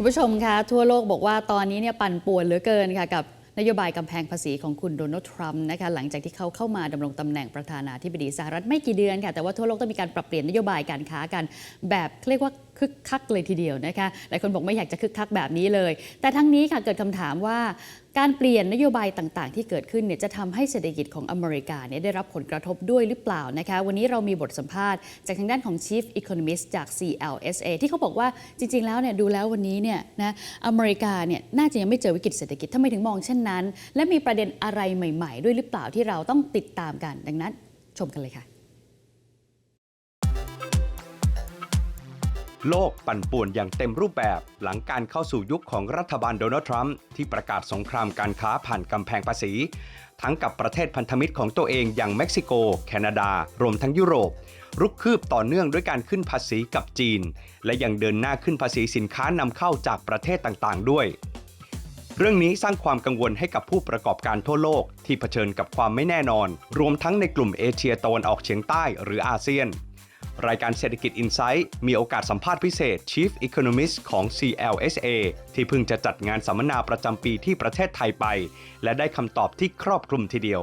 คุณผู้ชมคะทั่วโลกบอกว่าตอนนี้เนี่ยปั่นป่วนเหลือเกินค่ะกับนโยบายกำแพงภาษีของคุณโดนัลด์ทรัมป์นะคะหลังจากที่เขาเข้ามาดำรงตำแหน่งประธานาธิบดีสหรัฐไม่กี่เดือนค่ะแต่ว่าทั่วโลกต้องมีการปรับเปลี่ยนนโยบายการค้ากันแบบเรียกว่าคึกคักเลยทีเดียวนะคะหลายคนบอกไม่อยากจะคึกคักแบบนี้เลยแต่ทั้งนี้ค่ะเกิดคำถามว่าการเปลี่ยนนโยบายต่างๆที่เกิดขึ้นเนี่ยจะทำให้เศรษฐกิจของอเมริกาเนี่ยได้รับผลกระทบด้วยหรือเปล่านะคะวันนี้เรามีบทสัมภาษณ์จากทางด้านของ Chief Economist จาก CLSA ที่เขาบอกว่าจริงๆแล้วเนี่ยดูแล้ววันนี้เนี่ยนะอเมริกาเนี่ยน่าจะยังไม่เจอวิกฤตเศรษฐกิจทำไมถึงมองเช่นนั้นและมีประเด็นอะไรใหม่ๆด้วยหรือเปล่าที่เราต้องติดตามกันดังนั้นชมกันเลยค่ะโลกปั่นป่วนอย่างเต็มรูปแบบหลังการเข้าสู่ยุคของรัฐบาลโดนัลด์ทรัมป์ที่ประกาศสงครามการค้าผ่านกำแพงภาษีทั้งกับประเทศพันธมิตรของตัวเองอย่างเม็กซิโกแคนาดารวมทั้งยุโรปรุกคืบต่อเนื่องด้วยการขึ้นภาษีกับจีนและยังเดินหน้าขึ้นภาษีสินค้านำเข้าจากประเทศต่างๆด้วยเรื่องนี้สร้างความกังวลให้กับผู้ประกอบการทั่วโลกที่เผชิญกับความไม่แน่นอนรวมทั้งในกลุ่มเอเชียตะวันออกเฉียงใต้หรืออาเซียนรายการเศรษฐกิจ Insight มีโอกาสสัมภาษณ์พิเศษ Chief Economist ของ CLSA ที่เพิ่งจะจัดงานสัมมนาประจำปีที่ประเทศไทยไปและได้คำตอบที่ครอบคลุมทีเดียว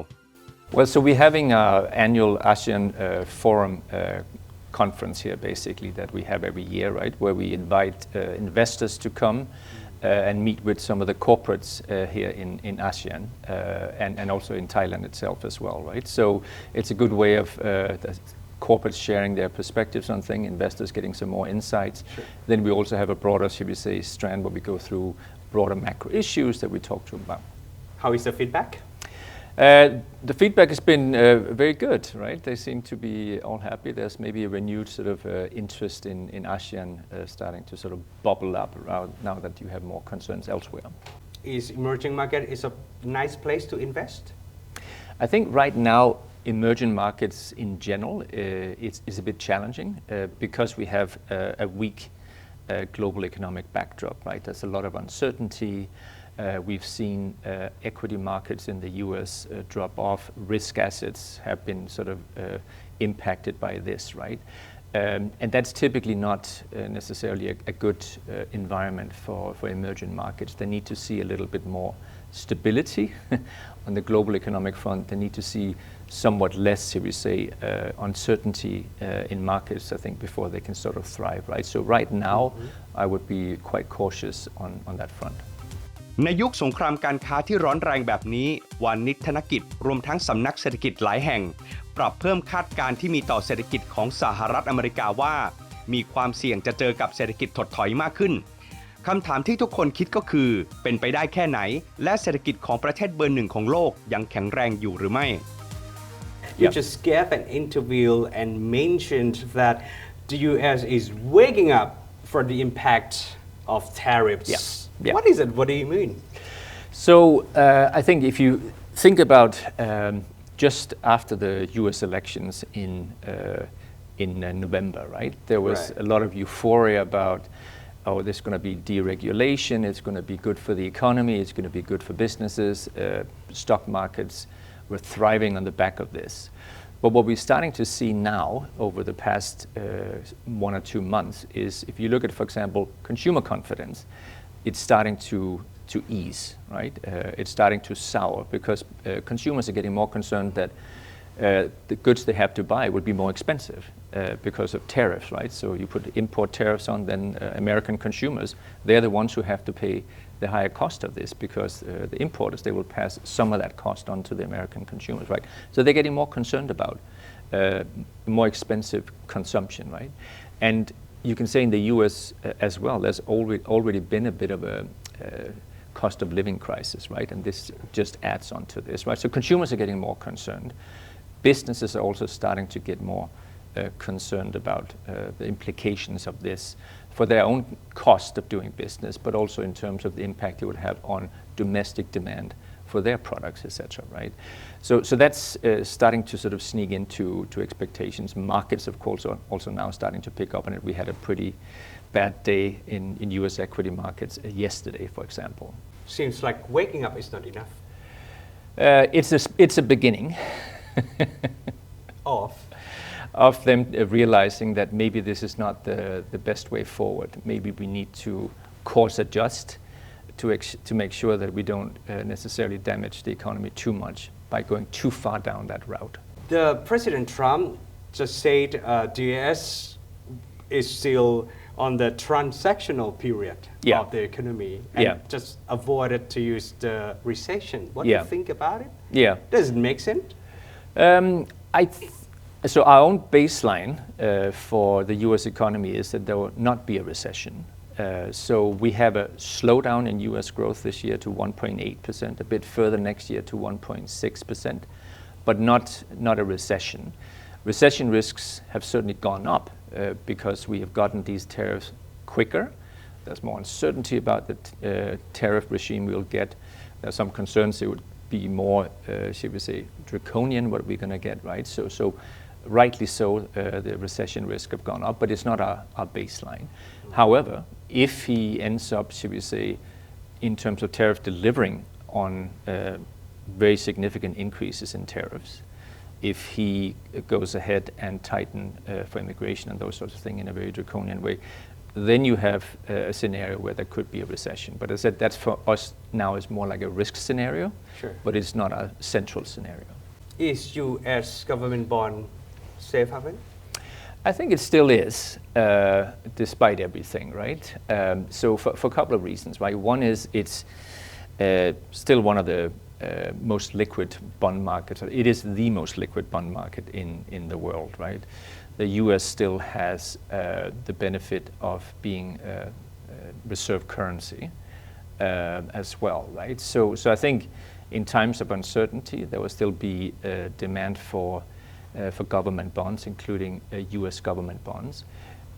Well, so we're having our annual ASEAN Forum conference here, basically, that we have every year, right, where we invite investors to come and meet with some of the corporates here in ASEAN and also in Thailand itself as well, right? So it's a good way of corporates sharing their perspectives on things, investors getting some more insights. Sure. Then we also have a broader, should we say, strand where we go through broader macro issues that we talk to about. How is the feedback? The feedback has been very good, right? They seem to be all happy. There's maybe a renewed sort of interest in ASEAN starting to sort of bubble up around now that you have more concerns elsewhere. Is emerging market is a nice place to invest? I think right now emerging markets in general is a bit challenging because we have a weak global economic backdrop, right? There's a lot of uncertainty. We've seen equity markets in the US drop off. Risk assets have been sort of impacted by this, right? And that's typically not necessarily a good environment for emerging markets. They need to see a little bit more stability on the global economic front. They need to see somewhat less, shall we say, uncertainty in markets, I think, before they can sort of thrive, right? So right now, I would be quite cautious on that front. ในยุคสงครามการค้าที่ร้อนแรงแบบนี้วานิชธนกิจรวมทั้งสำนักเศรษฐกิจหลายแห่งปรับเพิ่มคาดการณ์ที่มีต่อเศรษฐกิจของสหรัฐอเมริกาว่ามีความเสี่ยงจะเจอกับเศรษฐกิจถดถอยมากขึ้นคำถามที่ทุกคนคิดก็คือเป็นไปได้แค่ไหนและเศรษฐกิจของประเทศเบอร์หนึ่งของโลกยังแข็งแรงอยู่หรือไม่ You just gave an interview and mentioned that the U.S. is waking up for the impact of tariffs. Yeah. What is it? What do you mean? So I think if you think about just after the U.S. elections in November, right? There was a lot of euphoria about, oh, there's going to be deregulation. It's going to be good for the economy. It's going to be good for businesses. Stock markets were thriving on the back of this. But what we're starting to see now over the past 1 or 2 months is if you look at, for example, consumer confidence, it's starting to ease, right? It's starting to sour because consumers are getting more concerned that the goods they have to buy would be more expensive because of tariffs, right? So you put import tariffs on, then American consumers, they're the ones who have to pay the higher cost of this because the importers, they will pass some of that cost on to the American consumers, right? So they're getting more concerned about more expensive consumption, right? And you can say in the US as well, there's already been a bit of a cost of living crisis, right? And this just adds on to this, right? So consumers are getting more concerned. Businesses are also starting to get more concerned about the implications of this for their own cost of doing business, but also in terms of the impact it would have on domestic demand for their products, etc. Right? So that's starting to sort of sneak into expectations. Markets, of course, are also now starting to pick up on it. We had a pretty bad day in U.S. equity markets yesterday, for example. Seems like waking up is not enough. It's a beginning. Of them realizing that maybe this is not the best way forward. Maybe we need to course adjust to make sure that we don't necessarily damage the economy too much by going too far down that route. The President Trump just said the US is still on the transactional period of the economy and just avoided to use the recession. What do you think about it? Yeah. Does it make sense? So our own baseline for the US economy is that there will not be a recession. So we have a slowdown in US growth this year to 1.8%, a bit further next year to 1.6%, but not a recession. Recession risks have certainly gone up because we have gotten these tariffs quicker. There's more uncertainty about the tariff regime we'll get. There's some concerns it would be more, should we say, draconian, what we're going to get, right? So rightly so, the recession risk have gone up, but it's not our baseline. However, if he ends up, should we say, in terms of tariff delivering on very significant increases in tariffs, if he goes ahead and tighten for immigration and those sorts of things in a very draconian way, then you have a scenario where there could be a recession. But as I said, that's for us now is more like a risk scenario, but it's not a central scenario. Is U.S. government bond safe haven? I think it still is, despite everything, right? So for a couple of reasons, right? One is it's still one of the most liquid bond markets. It is the most liquid bond market in the world, right? The U.S. still has the benefit of being reserve currency as well, right? So I think in times of uncertainty, there will still be demand for government bonds, including U.S. government bonds.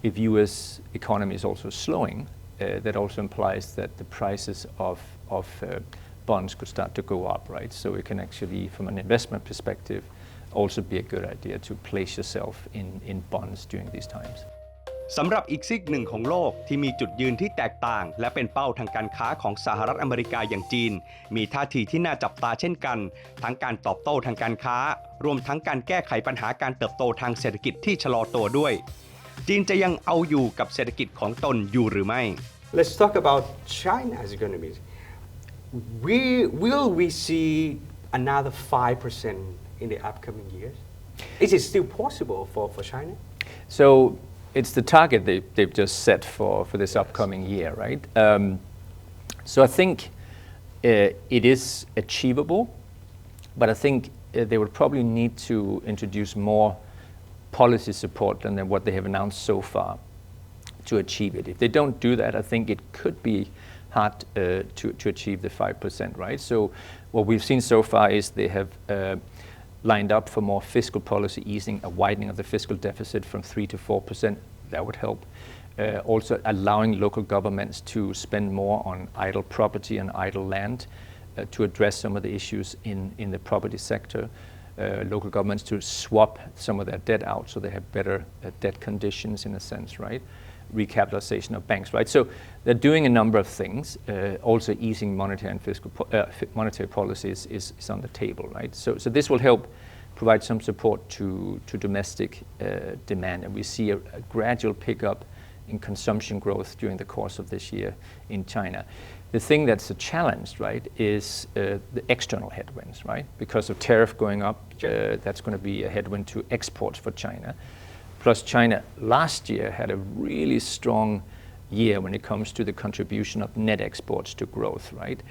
If U.S. economy is also slowing, that also implies that the prices of bonds could start to go up, right? So it can actually, from an investment perspective, also be a good idea to place yourself in bonds during these times. สำหรับอีกซีกหนึ่งของโลกที่มีจุดยืนที่แตกต่างและเป็นเป้าทางการค้าของสหรัฐอเมริกาอย่างจีนมีท่าทีที่น่าจับตาเช่นกันทั้งการตอบโต้ทางการค้ารวมทั้งการแก้ไขปัญหาการเติบโตทางเศรษฐกิจที่ชะลอตัวด้วยจีนจะยังเอาอยู่กับเศรษฐกิจของตนอยู่หรือไม่ Let's talk about China's economy. Will we see another 5% in the upcoming years? Is it still possible for China? So it's the target they've just set for this upcoming year, right? So I think it is achievable, but I think they would probably need to introduce more policy support than what they have announced so far to achieve it. If they don't do that, I think it could be hard to achieve the 5%, right? So what we've seen so far is they have lined up for more fiscal policy easing, a widening of the fiscal deficit from 3 to 4%. That would help. Also allowing local governments to spend more on idle property and idle land to address some of the issues in the property sector. Local governments to swap some of their debt out so they have better debt conditions in a sense, right? Recapitalization of banks, right? So they're doing a number of things. Also easing monetary and fiscal monetary policies is on the table, right? So this will help provide some support to domestic demand, and we see a gradual pickup in consumption growth during the course of this year in China. The thing that's a challenge, right, is the external headwinds, right? Because of tariff going up, that's going to be a headwind to exports for China. Plus China last year had a really strong year when it comes to the contribution of net exports to growth, right?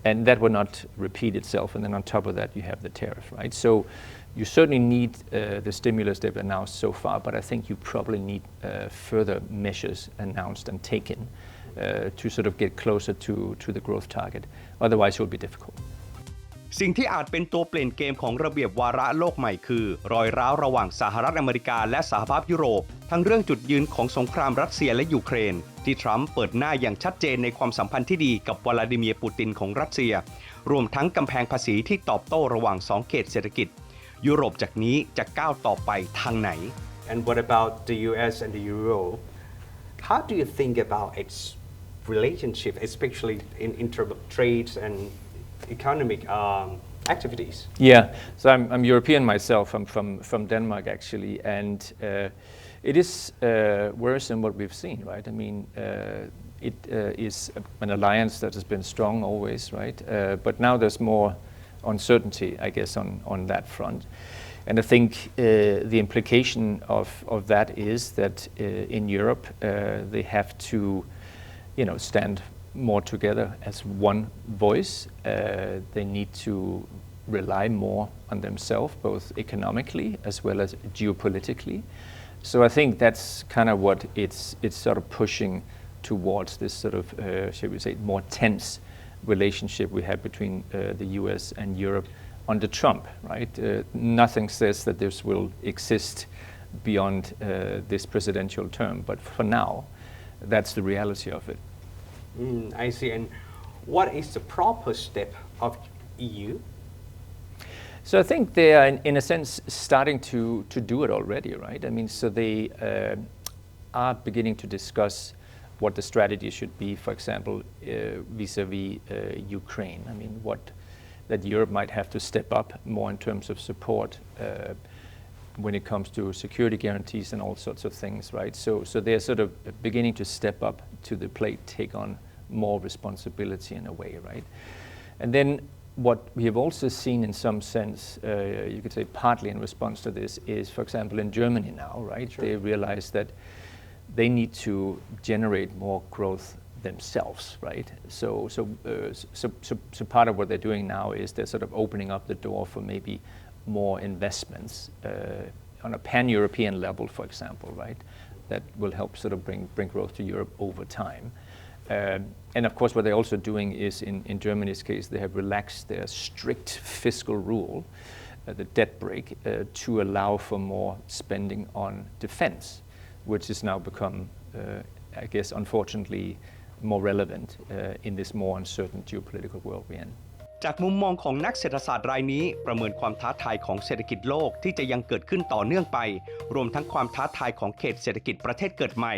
And that will not repeat itself. And then on top of that, you have the tariff, right? So you certainly need the stimulus they've announced so far, but I think you probably need further measures announced and taken to sort of get closer to the growth target. Otherwise, it will be difficult. สิ่งที่อาจเป็นตัวเปลี่ยนเกมของระเบียบวาระโลกใหม่คือรอยร้าวระหว่างสหรัฐอเมริกาและสหภาพยุโรปทั้งเรื่องจุดยืนของสงครามรัสเซียและยูเครนที่ทรัมป์เปิดหน้าอย่างชัดเจนในความสัมพันธ์ที่ดีกับวลาดิเมียร์ปูตินของรัสเซียรวมทั้งกำแพงภาษีที่ตอบโต้ระหว่าง2เขตเศรษฐกิจยุโรปจากนี้จะก้าวต่อไปทางไหน And what about the US and the Europe? How do you think about its relationship, especially in terms of trade and economic activities? Yeah, so I'm European myself. I'm from Denmark actually, and it is worse than what we've seen, right? I mean, it is an alliance that has been strong always, right? But now there's more uncertainty, I guess, on that front. And I think the implication of that is that in Europe they have to, stand more together as one voice. They need to rely more on themselves, both economically as well as geopolitically. So I think that's kind of what it's sort of pushing towards this sort of, shall we say, more tense relationship we have between the US and Europe under Trump, right? Nothing says that this will exist beyond this presidential term, but for now, that's the reality of it. I see. And what is the proper step of EU? So I think they are, in a sense, starting to do it already, right? I mean, so they are beginning to discuss what the strategy should be, for example, vis-a-vis Ukraine. I mean, that Europe might have to step up more in terms of support when it comes to security guarantees and all sorts of things, right? So they're sort of beginning to step up to the plate, take on more responsibility in a way, right? And then what we have also seen in some sense, you could say partly in response to this, is, for example, in Germany now, right? Sure. They realize that they need to generate more growth themselves, right? So part of what they're doing now is they're sort of opening up the door for maybe more investments on a pan-European level, for example, right? That will help sort of bring growth to Europe over time. And of course, what they're also doing is, in Germany's case, they have relaxed their strict fiscal rule, the debt brake, to allow for more spending on defense, which has now become, I guess, unfortunately, more relevant in this more uncertain geopolitical world we're in. จากมุมมองของนักเศรษฐศาสตร์รายนี้ประเมินความท้าทายของเศรษฐกิจโลกที่จะยังเกิดขึ้นต่อเนื่องไปรวมทั้งความท้าทายของเขตเศรษฐกิจประเทศเกิดใหม่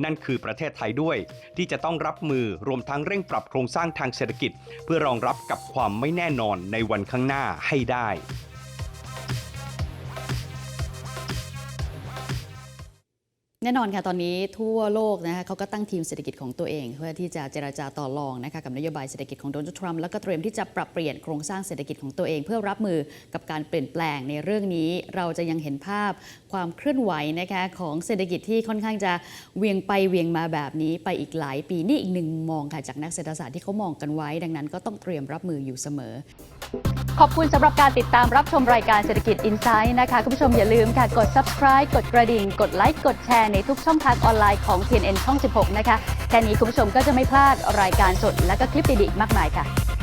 นั่นคือประเทศไทยด้วยที่จะต้องรับมือรวมทั้งเร่งปรับโครงสร้างทางเศรษฐกิจเพื่อรองรับกับความไม่แน่นอนในวันข้างหน้าให้ได้ แน่นอนค่ะตอนนี้ทั่วโลกนะคะเขาก็ตั้งทีมเศรษฐกิจของตัวเองเพื่อที่จะเจรจาต่อรองนะคะกับนโยบายเศรษฐกิจของโดนัลด์ทรัมป์แล้วก็เตรียมที่จะปรับเปลี่ยนโครงสร้างเศรษฐกิจของตัวเองเพื่อรับมือกับการเปลี่ยนแปลงในเรื่องนี้เราจะยังเห็นภาพความเคลื่อนไหวนะคะของเศรษฐกิจที่ค่อนข้างจะเวียงไปเวียงมาแบบนี้ไปอีกหลายปีนี่อีกหนึ่งมุมมองค่ะจากนักเศรษฐศาสตร์ที่เขามองกันไว้ดังนั้นก็ต้องเตรียมรับมืออยู่เสมอขอบคุณสำหรับการติดตามรับชมรายการเศรษฐกิจ Insight นะคะคุณผู้ชมอย่าลืมค่ะกด Subscribe กดกระดิ่งกดไลค์กดแชร์ในทุกช่องทางออนไลน์ของ TNN ช่อง 16 นะคะแค่นี้คุณผู้ชมก็จะไม่พลาดรายการสดและก็คลิปดีๆมากมายค่ะ